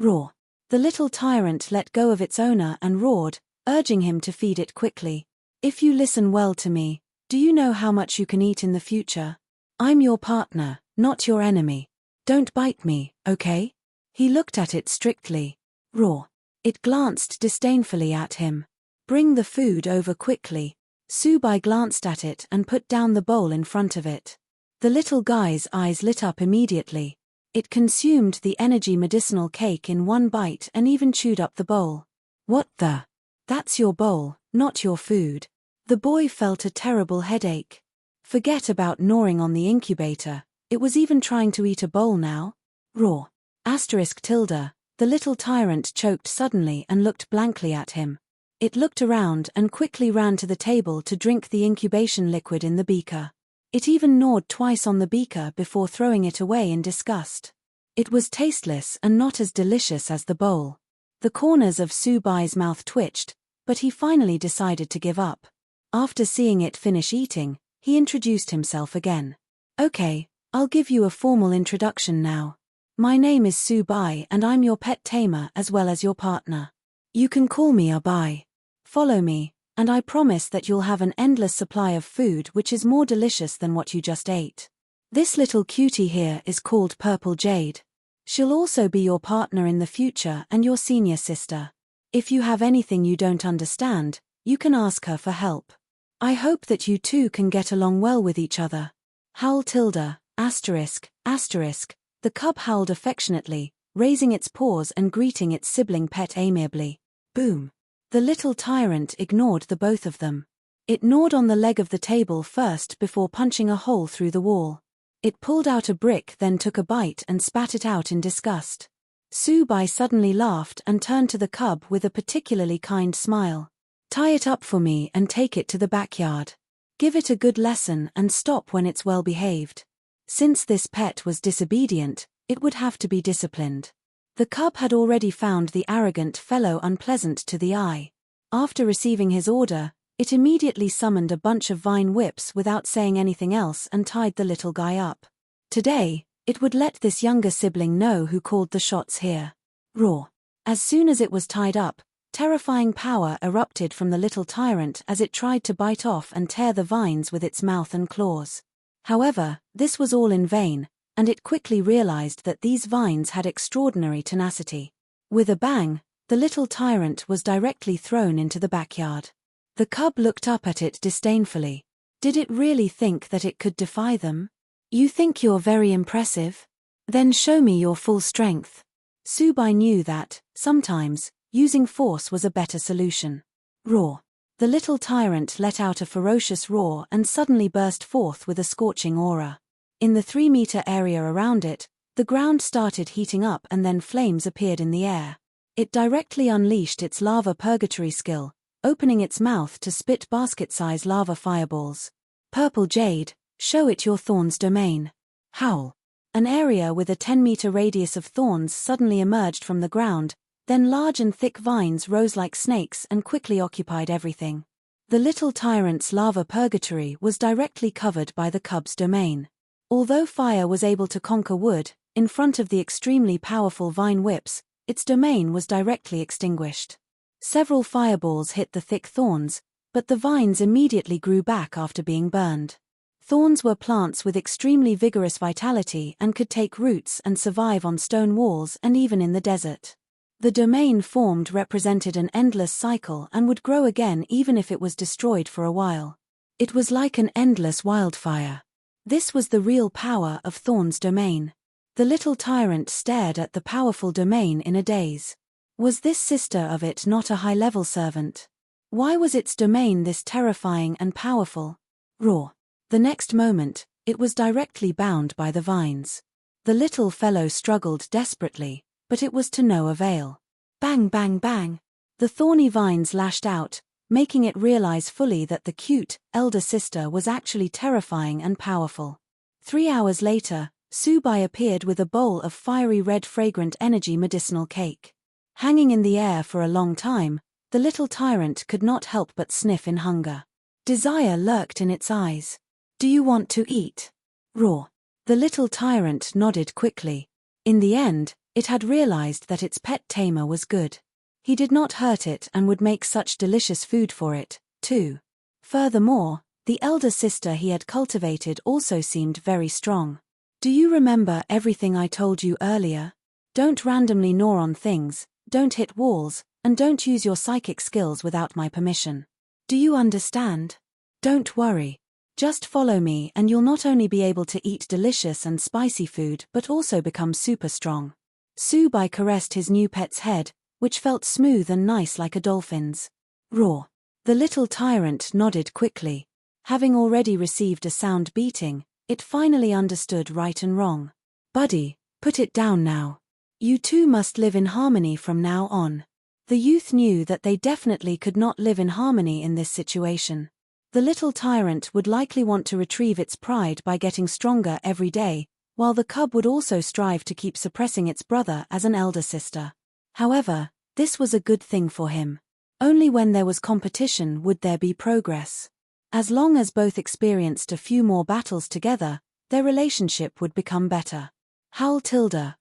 Roar. The little tyrant let go of its owner and roared, urging him to feed it quickly. If you listen well to me, do you know how much you can eat in the future? I'm your partner, not your enemy. Don't bite me, okay? He looked at it strictly. Roar. It glanced disdainfully at him. Bring the food over quickly. Subai glanced at it and put down the bowl in front of it. The little guy's eyes lit up immediately. It consumed the energy medicinal cake in one bite and even chewed up the bowl. What the? That's your bowl, not your food. The boy felt a terrible headache. Forget about gnawing on the incubator, it was even trying to eat a bowl now. Roar. *tilde, the little tyrant choked suddenly and looked blankly at him. It looked around and quickly ran to the table to drink the incubation liquid in the beaker. It even gnawed twice on the beaker before throwing it away in disgust. It was tasteless and not as delicious as the bowl. The corners of Subai's mouth twitched, but he finally decided to give up. After seeing it finish eating, he introduced himself again. Okay, I'll give you a formal introduction now. My name is Subai and I'm your pet tamer as well as your partner. You can call me Abai. Follow me, and I promise that you'll have an endless supply of food which is more delicious than what you just ate. This little cutie here is called Purple Jade. She'll also be your partner in the future and your senior sister. If you have anything you don't understand, you can ask her for help. I hope that you two can get along well with each other. Howl tilde, asterisk, asterisk. The cub howled affectionately, raising its paws and greeting its sibling pet amiably. Boom. The little tyrant ignored the both of them. It gnawed on the leg of the table first before punching a hole through the wall. It pulled out a brick, then took a bite and spat it out in disgust. Subai suddenly laughed and turned to the cub with a particularly kind smile. Tie it up for me and take it to the backyard. Give it a good lesson and stop when it's well behaved. Since this pet was disobedient, it would have to be disciplined. The cub had already found the arrogant fellow unpleasant to the eye. After receiving his order, it immediately summoned a bunch of vine whips without saying anything else and tied the little guy up. Today, it would let this younger sibling know who called the shots here. Roar. As soon as it was tied up, terrifying power erupted from the little tyrant as it tried to bite off and tear the vines with its mouth and claws. However, this was all in vain, and it quickly realized that these vines had extraordinary tenacity. With a bang, the little tyrant was directly thrown into the backyard. The cub looked up at it disdainfully. Did it really think that it could defy them? You think you're very impressive? Then show me your full strength. Subai knew that, sometimes, using force was a better solution. Roar. The little tyrant let out a ferocious roar and suddenly burst forth with a scorching aura. In the 3-meter area around it, the ground started heating up and then flames appeared in the air. It directly unleashed its lava purgatory skill, opening its mouth to spit basket-size lava fireballs. Purple Jade, show it your thorns domain. Howl. An area with a 10-meter radius of thorns suddenly emerged from the ground, then large and thick vines rose like snakes and quickly occupied everything. The little tyrant's lava purgatory was directly covered by the cub's domain. Although fire was able to conquer wood, in front of the extremely powerful vine whips, its domain was directly extinguished. Several fireballs hit the thick thorns, but the vines immediately grew back after being burned. Thorns were plants with extremely vigorous vitality and could take roots and survive on stone walls and even in the desert. The domain formed represented an endless cycle and would grow again even if it was destroyed for a while. It was like an endless wildfire. This was the real power of Thorn's domain. The little tyrant stared at the powerful domain in a daze. Was this sister of it not a high-level servant? Why was its domain this terrifying and powerful? Roar. The next moment, it was directly bound by the vines. The little fellow struggled desperately, but it was to no avail. Bang bang bang. The thorny vines lashed out, making it realize fully that the cute, elder sister was actually terrifying and powerful. 3 hours later, Subai appeared with a bowl of fiery red fragrant energy medicinal cake. Hanging in the air for a long time, the little tyrant could not help but sniff in hunger. Desire lurked in its eyes. Do you want to eat? Roar. The little tyrant nodded quickly. In the end, It had realized that its pet tamer was good. He did not hurt it and would make such delicious food for it, too. Furthermore, the elder sister he had cultivated also seemed very strong. Do you remember everything I told you earlier? Don't randomly gnaw on things, don't hit walls, and don't use your psychic skills without my permission. Do you understand? Don't worry. Just follow me and you'll not only be able to eat delicious and spicy food but also become super strong. Subai caressed his new pet's head, which felt smooth and nice like a dolphin's. Roar. The little tyrant nodded quickly. Having already received a sound beating, it finally understood right and wrong. Buddy, put it down now. You two must live in harmony from now on. The youth knew that they definitely could not live in harmony in this situation. The little tyrant would likely want to retrieve its pride by getting stronger every day, while the cub would also strive to keep suppressing its brother as an elder sister. However, this was a good thing for him. Only when there was competition would there be progress. As long as both experienced a few more battles together, their relationship would become better. Howl tilde,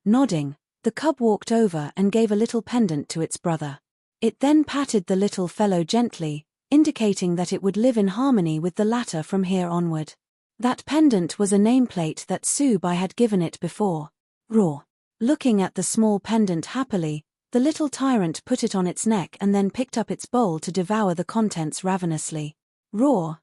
nodding, the cub walked over and gave a little pendant to its brother. It then patted the little fellow gently, indicating that it would live in harmony with the latter from here onward. That pendant was a nameplate that Subai had given it before. Roar. Looking at the small pendant happily, the little tyrant put it on its neck and then picked up its bowl to devour the contents ravenously. Roar,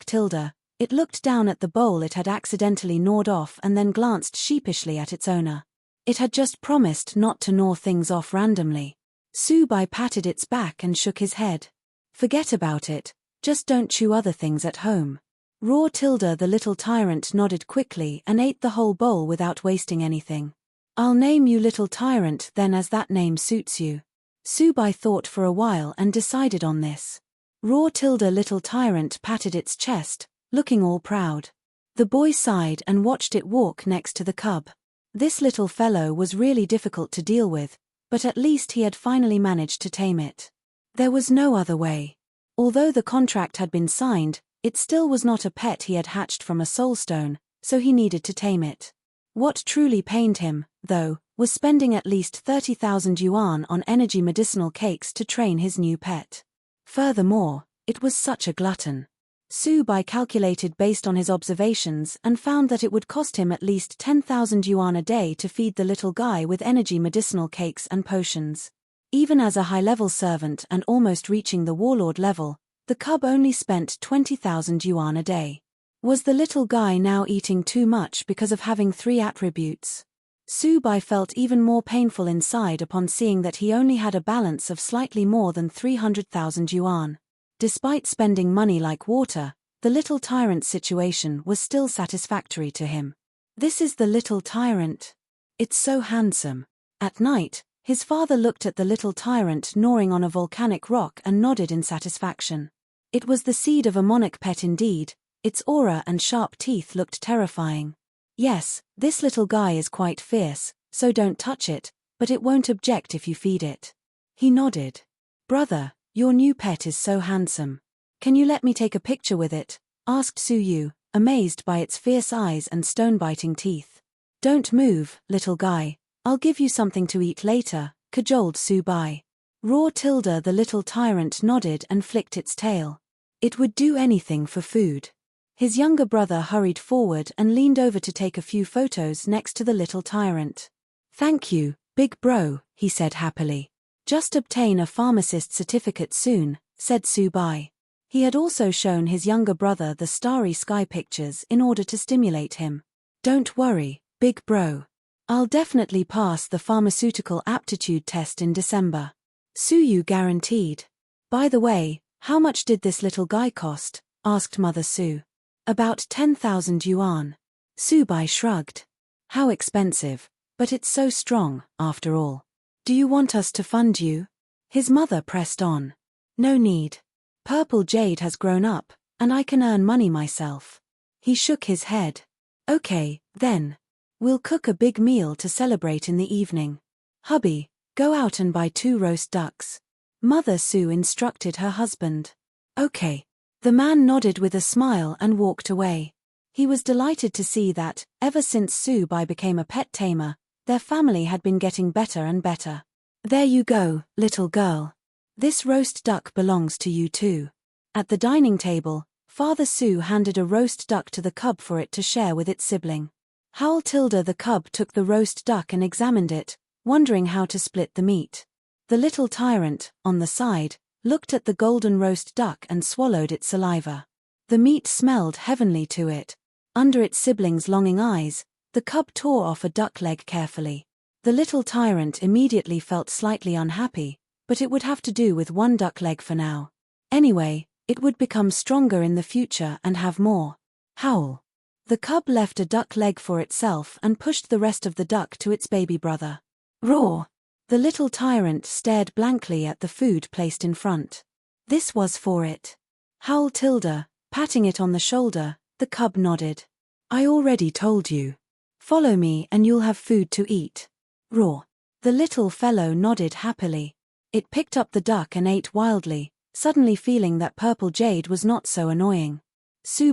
tilde, it looked down at the bowl it had accidentally gnawed off and then glanced sheepishly at its owner. It had just promised not to gnaw things off randomly. Subai patted its back and shook his head. Forget about it, just don't chew other things at home. Roar tilde, the little tyrant nodded quickly and ate the whole bowl without wasting anything. I'll name you Little Tyrant then, as that name suits you. Subai thought for a while and decided on this. Roar tilde, Little Tyrant patted its chest, looking all proud. The boy sighed and watched it walk next to the cub. This little fellow was really difficult to deal with, but at least he had finally managed to tame it. There was no other way. Although the contract had been signed, it still was not a pet he had hatched from a soulstone, so he needed to tame it. What truly pained him, though, was spending at least 30,000 yuan on energy medicinal cakes to train his new pet. Furthermore, it was such a glutton. Subai calculated based on his observations and found that it would cost him at least 10,000 yuan a day to feed the little guy with energy medicinal cakes and potions. Even as a high-level servant and almost reaching the warlord level, the cub only spent 20,000 yuan a day. Was the little guy now eating too much because of having 3 attributes? Subai felt even more painful inside upon seeing that he only had a balance of slightly more than 300,000 yuan. Despite spending money like water, the little tyrant's situation was still satisfactory to him. This is the little tyrant. It's so handsome. At night, his father looked at the little tyrant gnawing on a volcanic rock and nodded in satisfaction. It was the seed of a monarch pet indeed. Its aura and sharp teeth looked terrifying. Yes, this little guy is quite fierce, so don't touch it, but it won't object if you feed it. He nodded. Brother, your new pet is so handsome. Can you let me take a picture with it? Asked Suyu, amazed by its fierce eyes and stone-biting teeth. Don't move, little guy, I'll give you something to eat later, cajoled Subai. Roar tilde, the little tyrant nodded and flicked its tail. It would do anything for food. His younger brother hurried forward and leaned over to take a few photos next to the little tyrant. Thank you, big bro, he said happily. Just obtain a pharmacist certificate soon, said Subai. He had also shown his younger brother the starry sky pictures in order to stimulate him. Don't worry, big bro. I'll definitely pass the pharmaceutical aptitude test in December. Suyu guaranteed. By the way, how much did this little guy cost? Asked Mother Su. About 10,000 yuan. Subai shrugged. How expensive, but it's so strong, after all. Do you want us to fund you? His mother pressed on. No need. Purple Jade has grown up, and I can earn money myself. He shook his head. Okay, then. We'll cook a big meal to celebrate in the evening. Hubby, go out and buy 2 roast ducks. Mother Su instructed her husband. Okay. The man nodded with a smile and walked away. He was delighted to see that, ever since Subai became a pet tamer, Their family had been getting better and better. There you go, little girl. This roast duck belongs to you too. At the dining table, Father Sue handed a roast duck to the cub for it to share with its sibling. Howl Tilda the cub took the roast duck and examined it, wondering how to split the meat. The little tyrant, on the side, looked at the golden roast duck and swallowed its saliva. The meat smelled heavenly to it. Under its sibling's longing eyes, the cub tore off a duck leg carefully. The little tyrant immediately felt slightly unhappy, but it would have to do with one duck leg for now. Anyway, it would become stronger in the future and have more. Howl. The cub left a duck leg for itself and pushed the rest of the duck to its baby brother. Roar. The little tyrant stared blankly at the food placed in front. This was for it. Howl Tilda, patting it on the shoulder, the cub nodded. I already told you. Follow me and you'll have food to eat. Roar. The little fellow nodded happily. It picked up the duck and ate wildly, suddenly feeling that Purple Jade was not so annoying.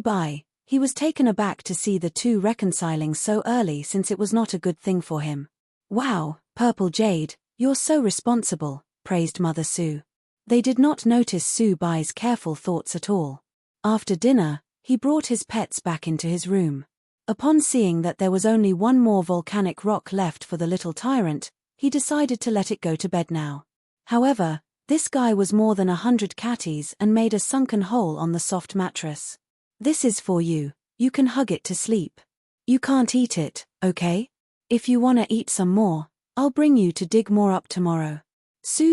Bye. He was taken aback to see the two reconciling so early since it was not a good thing for him. Wow, Purple Jade, you're so responsible, praised Mother Sue. They did not notice Bye's careful thoughts at all. After dinner, he brought his pets back into his room. Upon seeing that there was only one more volcanic rock left for the little tyrant, he decided to let it go to bed now. However, this guy was more than 100 catties and made a sunken hole on the soft mattress. This is for you, you can hug it to sleep. You can't eat it, okay? If you wanna eat some more, I'll bring you to dig more up tomorrow.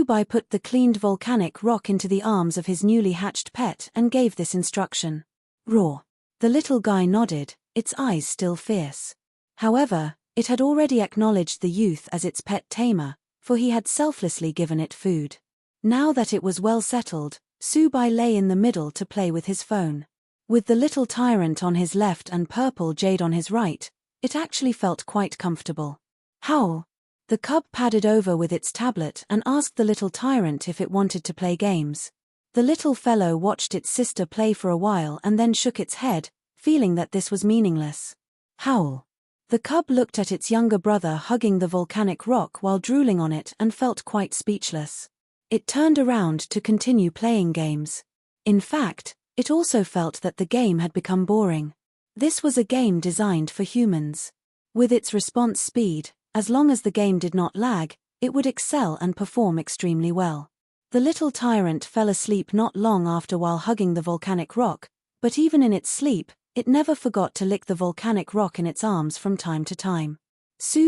Bye put the cleaned volcanic rock into the arms of his newly hatched pet and gave this instruction. Roar. The little guy nodded, its eyes still fierce. However, it had already acknowledged the youth as its pet tamer, for he had selflessly given it food. Now that it was well settled, Bye lay in the middle to play with his phone. With the little tyrant on his left and Purple Jade on his right, it actually felt quite comfortable. Howl. The cub padded over with its tablet and asked the little tyrant if it wanted to play games. The little fellow watched its sister play for a while and then shook its head, feeling that this was meaningless. Howl. The cub looked at its younger brother hugging the volcanic rock while drooling on it and felt quite speechless. It turned around to continue playing games. In fact, it also felt that the game had become boring. This was a game designed for humans. With its response speed, as long as the game did not lag, it would excel and perform extremely well. The little tyrant fell asleep not long after while hugging the volcanic rock, but even in its sleep, it never forgot to lick the volcanic rock in its arms from time to time.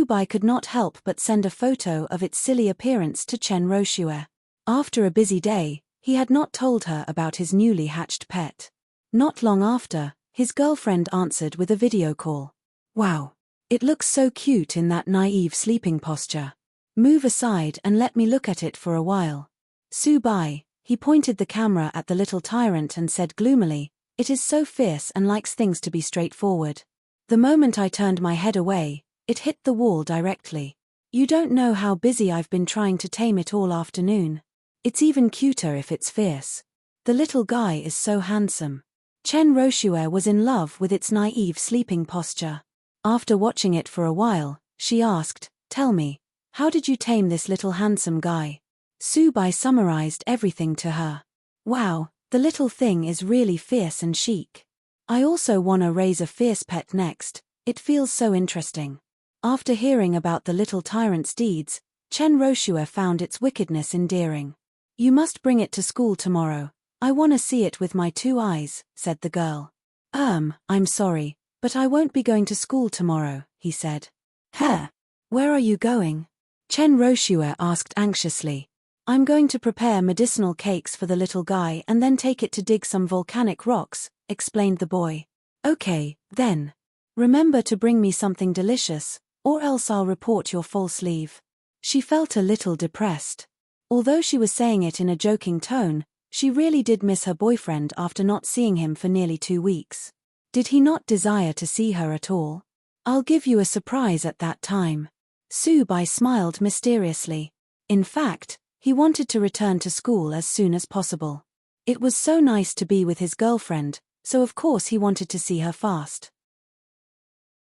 Bye could not help but send a photo of its silly appearance to Chen Roshue. After a busy day, he had not told her about his newly hatched pet. Not long after, his girlfriend answered with a video call. Wow. It looks so cute in that naive sleeping posture. Move aside and let me look at it for a while. Bye. He pointed the camera at the little tyrant and said gloomily, it is so fierce and likes things to be straightforward. The moment I turned my head away, it hit the wall directly. You don't know how busy I've been trying to tame it all afternoon. It's even cuter if it's fierce. The little guy is so handsome. Chen Roshue was in love with its naive sleeping posture. After watching it for a while, she asked, tell me, how did you tame this little handsome guy? Bye summarized everything to her. Wow, the little thing is really fierce and chic. I also wanna raise a fierce pet next, it feels so interesting. After hearing about the little tyrant's deeds, Chen Roshue found its wickedness endearing. You must bring it to school tomorrow. I wanna see it with my 2 eyes, said the girl. I'm sorry, but I won't be going to school tomorrow, he said. Huh? Where are you going? Chen Roshue asked anxiously. I'm going to prepare medicinal cakes for the little guy and then take it to dig some volcanic rocks, explained the boy. Okay, then. Remember to bring me something delicious, or else I'll report your false leave. She felt a little depressed. Although she was saying it in a joking tone, she really did miss her boyfriend after not seeing him for nearly 2 weeks. Did he not desire to see her at all? I'll give you a surprise at that time. Bye smiled mysteriously. In fact, he wanted to return to school as soon as possible. It was so nice to be with his girlfriend, so of course he wanted to see her fast.